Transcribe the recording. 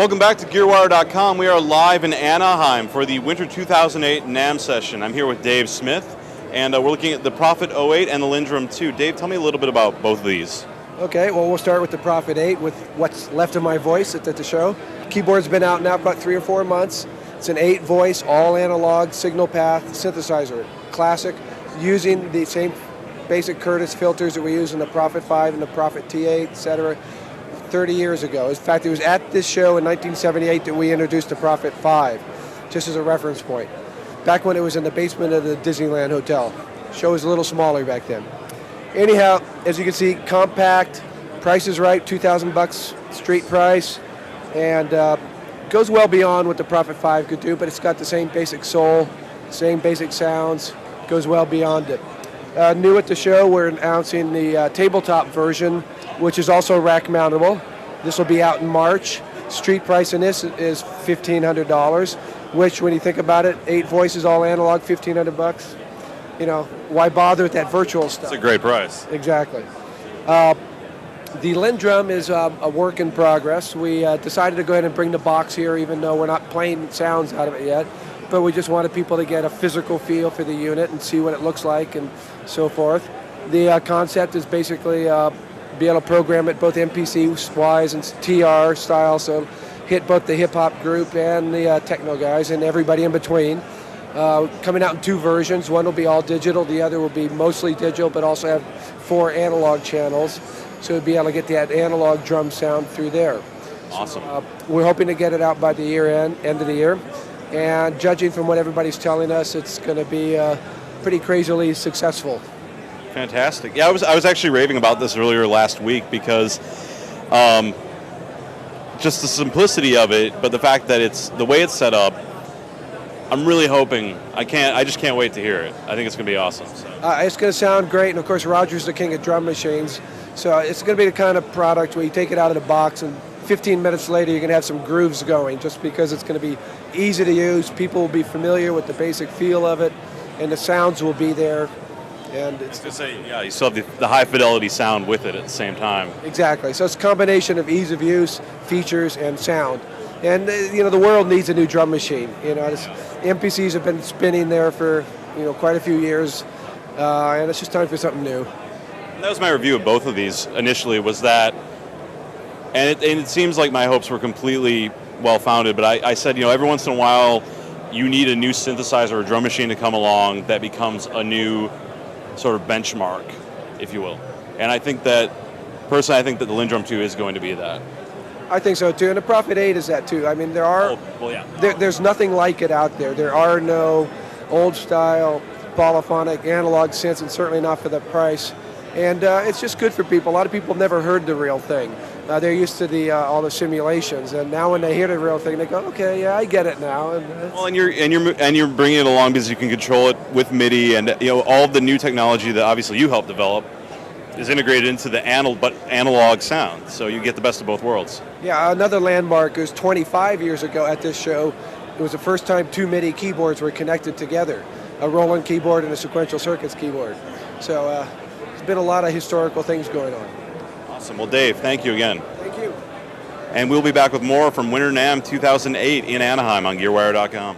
Welcome back to GearWire.com. We are live in Anaheim for the Winter 2008 NAMM session. I'm here with Dave Smith, and we're looking at the Prophet 08 and the LinnDrum II. Dave, tell me a little bit about both of these. Okay, well, we'll start with the Prophet 8 with what's left of my voice at the show. Keyboard's been out now about 3 or 4 months. It's an 8-voice, all-analog signal path synthesizer, classic, using the same basic Curtis filters that we use in the Prophet 5 and the Prophet T8, etc. 30 years ago. In fact, it was at this show in 1978 that we introduced the Prophet 5, just as a reference point. Back when it was in the basement of the Disneyland Hotel. Show was a little smaller back then. Anyhow, as you can see, compact, price is right, $2,000 street price, and goes well beyond what the Prophet 5 could do, but it's got the same basic soul, same basic sounds, goes well beyond it. New at the show, we're announcing the tabletop version, which is also rack mountable. This will be out in March. Street price in this is $1,500, which, when you think about it, 8 voices, all analog, $1,500. You know, why bother with that virtual stuff? It's a great price. Exactly. The LinnDrum is a work in progress. We decided to go ahead and bring the box here, even though we're not playing sounds out of it yet. But we just wanted people to get a physical feel for the unit and see what it looks like and so forth. The concept is basically be able to program it both MPC-wise and TR style, so hit both the hip-hop group and the techno guys and everybody in between. Coming out in 2 versions. One will be all digital, the other will be mostly digital, but also have 4 analog channels, so we'll be able to get that analog drum sound through there. Awesome. So, we're hoping to get it out by the end of the year, and judging from what everybody's telling us, it's going to be pretty crazily successful. Fantastic. Yeah, I was actually raving about this earlier last week because just the simplicity of it, but the fact that it's the way it's set up. I'm really hoping. I just can't wait to hear it. I think it's going to be awesome. So. It's going to sound great, and of course, Roger's the king of drum machines, so it's going to be the kind of product where you take it out of the box, and 15 minutes later, you're going to have some grooves going, just because it's going to be easy to use. People will be familiar with the basic feel of it, and the sounds will be there. And it's I was going to say, yeah, you still have the high fidelity sound with it at the same time. Exactly. So it's a combination of ease of use, features, and sound. And you know, the world needs a new drum machine. You know, MPCs have been spinning there for quite a few years, and it's just time for something new. And that was my review of both of these initially. Was that, and it seems like my hopes were completely well founded. But I said, every once in a while, you need a new synthesizer or drum machine to come along that becomes a new sort of benchmark, if you will. And I think that, personally, I think that the LinnDrum II is going to be that. I think so too, and the Prophet 8 is that too. I mean, there's nothing like it out there. There are no old-style polyphonic analog synths, and certainly not for the price. And it's just good for people. A lot of people have never heard the real thing. They're used to all the simulations, and now when they hear the real thing, they go, "Okay, yeah, I get it now." And you're bringing it along because you can control it with MIDI, and all of the new technology that obviously you helped develop is integrated into the analog sound, so you get the best of both worlds. Yeah, another landmark is 25 years ago at this show. It was the first time 2 MIDI keyboards were connected together, a Roland keyboard and a sequential circuits keyboard. So there's been a lot of historical things going on. Awesome. Well, Dave, thank you again. Thank you. And we'll be back with more from Winter NAMM 2008 in Anaheim on GearWire.com.